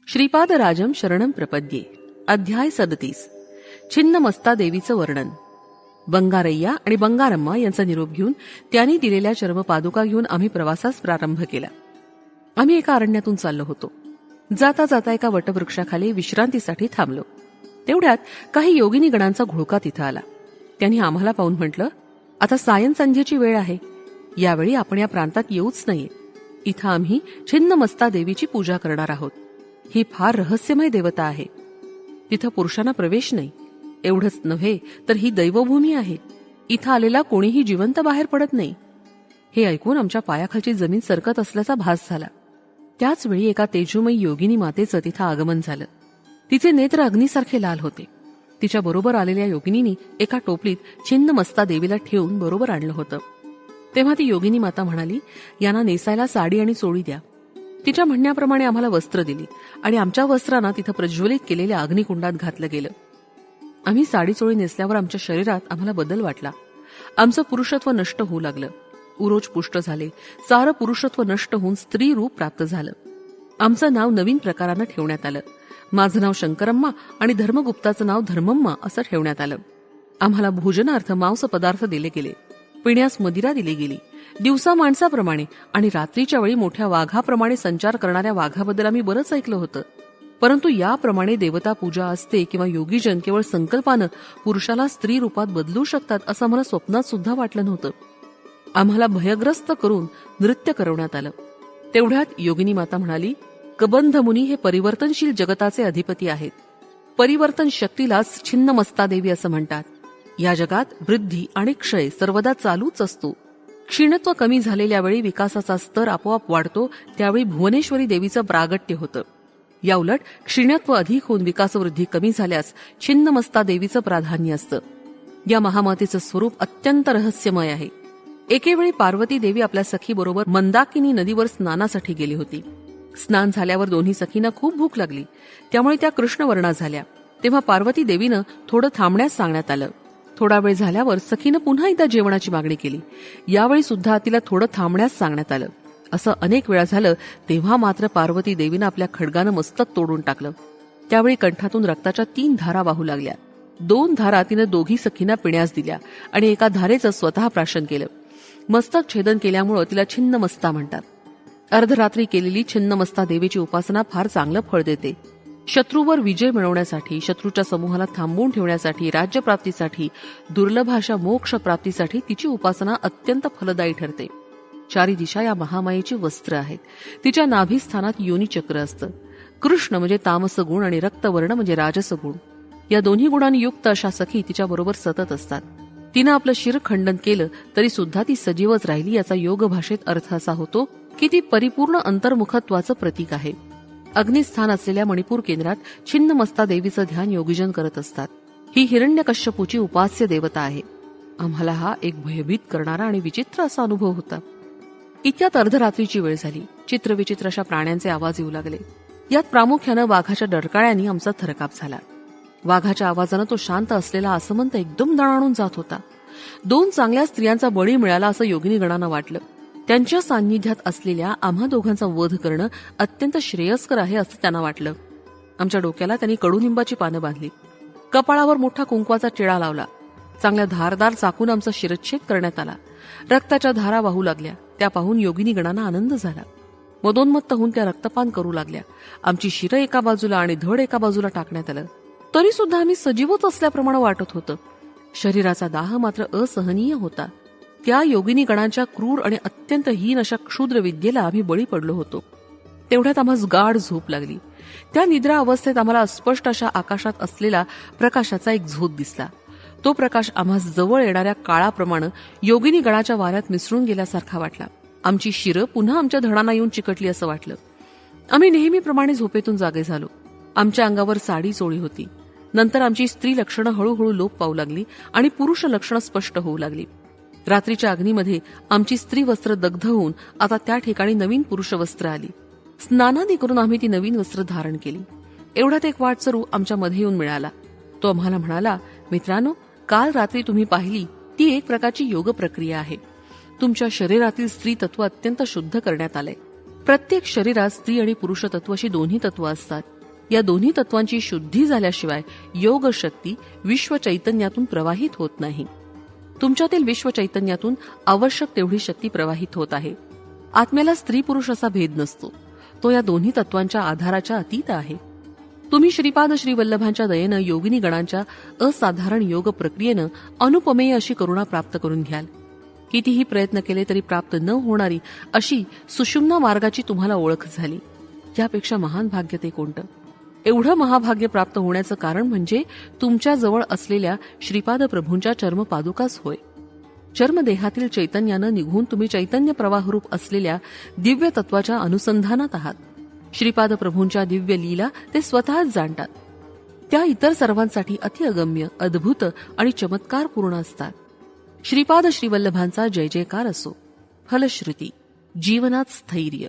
श्रीपादराजम शरणम प्रपद्ये. अध्याय 37. छिन्नमस्ता देवीचं वर्णन. बंगारय्या आणि बंगारम्मा यांचा निरोप घेऊन त्यांनी दिलेल्या चर्मपादुका घेऊन आम्ही प्रवासास प्रारंभ केला. आम्ही एका अरण्यातून चाललो होतो. जाता जाता एका वटवृक्षाखाली विश्रांतीसाठी थांबलो. तेवढ्यात काही योगिनी गणांचा घोळका तिथं आला. त्यांनी आम्हाला पाहून म्हटलं, आता सायं संध्येची वेळ आहे, यावेळी आपण या प्रांतात येऊच नये. इथं आम्ही छिन्नमस्ता देवीची पूजा करणार आहोत. ही फार रहस्यमय देवता आहे. तिथं पुरुषांना प्रवेश नाही. एवढंच नव्हे तर ही दैवभूमी आहे. इथं आलेला कोणीही जिवंत बाहेर पडत नाही. हे ऐकून आमच्या पायाखालची जमीन सरकत असल्याचा भास झाला. त्याच वेळी एका तेजोमयी योगिनी मातेचं तिथं आगमन झालं. तिचे नेत्र अग्नीसारखे लाल होते. तिच्या बरोबर आलेल्या योगिनींनी एका टोपलीत छिन्नमस्ता देवीला ठेवून बरोबर आणलं होतं. तेव्हा ती योगिनी माता म्हणाली, यांना नेसायला साडी आणि चोळी द्या. तिच्या म्हणण्याप्रमाणे आम्हाला वस्त्र दिली आणि आमच्या वस्त्रांना तिथं प्रज्वलित केलेल्या अग्निकुंडात घातलं गेलं. आम्ही साडी चोळी नेसल्यावर आमच्या शरीरात आम्हाला बदल वाटला. आमचं पुरुषत्व नष्ट होऊ लागलं. उरोज पुष्ट झाले. सारं पुरुषत्व नष्ट होऊन स्त्री रूप प्राप्त झालं. आमचं नाव नवीन प्रकारानं ठेवण्यात आलं. माझं नाव शंकरम्मा आणि धर्मगुप्ताचं नाव धर्मम्मा असं ठेवण्यात आलं. आम्हाला भोजनार्थ मांस पदार्थ दिले गेले. पिण्यास मदिरा दिली गेली. दिवसा माणसाप्रमाणे आणि रात्रीच्या वेळी मोठ्या वाघाप्रमाणे संचार करणाऱ्या वाघाबद्दल आम्ही बरंच ऐकलं होतं. परंतु याप्रमाणे देवता पूजा असते किंवा योगीजन केवळ संकल्पानं पुरुषाला स्त्री रूपात बदलू शकतात असं मला स्वप्नात सुद्धा वाटलं नव्हतं. आम्हाला भयग्रस्त करून नृत्य करवण्यात आलं. तेवढ्यात योगिनी माता म्हणाली, कबंध मुनी हे परिवर्तनशील जगताचे अधिपती आहेत. परिवर्तन शक्तीलाच छिन्नमस्ता देवी असं म्हणतात. या जगात वृद्धी आणि क्षय सर्वदा चालूच असतो. क्षीणत्व कमी झालेल्या वेळी विकासाचा स्तर आपोआप वाढतो. त्यावेळी भुवनेश्वरी देवीचं प्रागट्य होतं. या उलट क्षीणत्व अधिक होऊन विकासवृद्धी कमी झाल्यास छिन्नमस्ता देवीचं प्राधान्य असतं. या महामातेचं स्वरूप अत्यंत रहस्यमय आहे. एकेवेळी पार्वती देवी आपल्या सखीबरोबर मंदाकिनी नदीवर स्नानासाठी गेली होती. स्नान झाल्यावर दोन्ही सखींना खूप भूक लागली. त्यामुळे त्या कृष्णवर्णा झाल्या. तेव्हा पार्वती देवीनं थोडं थांबण्यास सांगण्यात आलं. थोडा वेळ झाल्यावर सखीनं पुन्हा एकदा जेवणाची मागणी केली. यावेळी सुद्धा तिला थोडं थांबण्यास सांगण्यात आलं. असं अनेक वेळा झालं. तेव्हा मात्र पार्वती देवीनं आपल्या खड्गानं मस्तक तोडून टाकलं. त्यावेळी कंठातून रक्ताच्या 3 धारा वाहू लागल्या. 2 धारा तिनं दोघी सखींना पिण्यास दिल्या आणि एका धारेचं स्वतः प्राशन केलं. मस्तक छेदन केल्यामुळं तिला छिन्नमस्ता म्हणतात. अर्धरात्री केलेली छिन्नमस्ता देवीची उपासना फार चांगलं फळ देते. शत्रूवर विजय मिळवण्यासाठी, शत्रूच्या समूहाला थांबवून ठेवण्यासाठी, राज्यप्राप्तीसाठी, दुर्लभ अशा मोक्ष प्राप्तीसाठी तिची उपासना अत्यंत फलदायी ठरते. 4 दिशा या महामायेची वस्त्र आहेत. तिच्या नाभीस्थानात योनिचक्र असतं. कृष्ण म्हणजे तामस गुण आणि रक्तवर्ण म्हणजे राजस गुण. या दोन्ही गुणांनी युक्त अशा सखी तिच्या बरोबर सतत असतात. तिनं आपलं शिर खंडन केलं तरी सुद्धा ती सजीवच राहिली. याचा योग भाषेत अर्थ असा होतो की ती परिपूर्ण अंतर्मुखत्वाचं प्रतीक आहे. अग्निस्थान असलेल्या मणिपूर केंद्रात छिन्नमस्ता देवीचं ध्यान योगीजन करत असतात. ही हिरण्यकश्यपूची उपास्य देवता आहे. आम्हाला हा एक भयभीत करणारा आणि विचित्र असा अनुभव होता. इतक्यात अर्धरात्रीची वेळ झाली. चित्रविचित्र अशा प्राण्यांचे आवाज येऊ लागले. यात प्रामुख्यानं वाघाच्या डरकाळ्यांनी आमचा थरकाप झाला. वाघाच्या आवाजानं तो शांत असलेला आसमंत एकदम दणाणून जात होता. 2 चांगल्या स्त्रियांचा बळी मिळाला असं योगिनी गणांना वाटलं. त्यांच्या सान्निध्यात असलेल्या आम्हा दोघांचा वध करणं अत्यंत श्रेयस्कर आहे असं त्यांना वाटलं. आमच्या डोक्याला त्यांनी कडुनिंबाची पानं बांधली. कपाळावर मोठा कुंकवाचा टिळा लावला. चांगल्या धारदार चाकून आमचा शिरच्छेद करण्यात आला. रक्ताच्या धारा वाहू लागल्या. त्या पाहून योगिनी गणांना आनंद झाला. मदोन्मत्त होऊन त्या रक्तपान करू लागल्या. आमची शिरं एका बाजूला आणि धड एका बाजूला टाकण्यात आलं. तरी सुद्धा आम्ही सजीवच असल्याप्रमाणे वाटत होतं. शरीराचा दाह मात्र असहनीय होता. त्या योगिनी गणांच्या क्रूर आणि अत्यंत हीन अशा क्षुद्र विद्येला आम्ही बळी पडलो होतो. तेवढ्यात आम्हास गाढ झोप लागली. त्या निद्रा अवस्थेत आम्हाला अस्पष्ट अशा आकाशात असलेला प्रकाशाचा एक झोत दिसला. तो प्रकाश आम्हास जवळ येणाऱ्या काळाप्रमाणे योगिनी गणाच्या वाऱ्यात मिसळून गेल्यासारखा वाटला. आमची शिरं पुन्हा आमच्या धडांना येऊन चिकटली असं वाटलं. आम्ही नेहमीप्रमाणे झोपेतून जागे झालो. आमच्या अंगावर साडी चोळी होती. नंतर आमची स्त्री लक्षणं हळूहळू लोप पावू लागली आणि पुरुष लक्षणं स्पष्ट होऊ लागली. रात्रीच्या अग्नीमध्ये आमची स्त्री वस्त्र दग्ध होऊन आता त्या ठिकाणी नवीन पुरुष वस्त्र आली. स्नानादी करून आम्ही ती नवीन वस्त्र धारण केली. एवढ्यात एक वाटसरू आमच्या मध्ये येऊन मिळाला. तो आम्हाला म्हणाला, मित्रांनो, काल रात्री तुम्ही पाहिली ती एक प्रकारची योग प्रक्रिया आहे. तुमच्या शरीरातील स्त्री तत्व अत्यंत शुद्ध करण्यात आलंय. प्रत्येक शरीरात स्त्री आणि पुरुष तत्व अशी दोन्ही तत्व असतात. या दोन्ही तत्वांची शुद्धी झाल्याशिवाय योग शक्ती विश्व चैतन्यातून प्रवाहित होत नाही. तुमच्यातील विश्व चैतन्यातून आवश्यक तेवढी शक्ती प्रवाहित होत आहे. आत्म्याला स्त्री पुरुष असा भेद नसतो. तो या दोन्ही तत्वांच्या आधाराच्या अतीत आहे. तुम्ही श्रीपाद श्रीवल्लभांच्या दयेनं योगिनी गणांच्या असाधारण योग प्रक्रियेनं अनुपमेय अशी करुणा प्राप्त करून घ्याल. कितीही प्रयत्न केले तरी प्राप्त न होणारी अशी सुषुम्ना मार्गाची तुम्हाला ओळख झाली. यापेक्षा महान भाग्य ते कोणतं? एवढं महाभाग्य प्राप्त होण्याचं कारण म्हणजे तुमच्या जवळ असलेल्या श्रीपाद प्रभूंच्या चर्मपादुकाच होय. चर्मदेहातील चैतन्यानं निघून तुम्ही चैतन्य प्रवाहरूप असलेल्या दिव्य तत्वाच्या अनुसंधानात आहात. श्रीपाद प्रभूंच्या दिव्य लीला ते स्वतःच जाणतात. त्या इतर सर्वांसाठी अतिअगम्य, अद्भुत आणि चमत्कारपूर्ण असतात. श्रीपाद श्रीवल्लभांचा जय जयकार असो. फलश्रुती जीवनात स्थैर्य.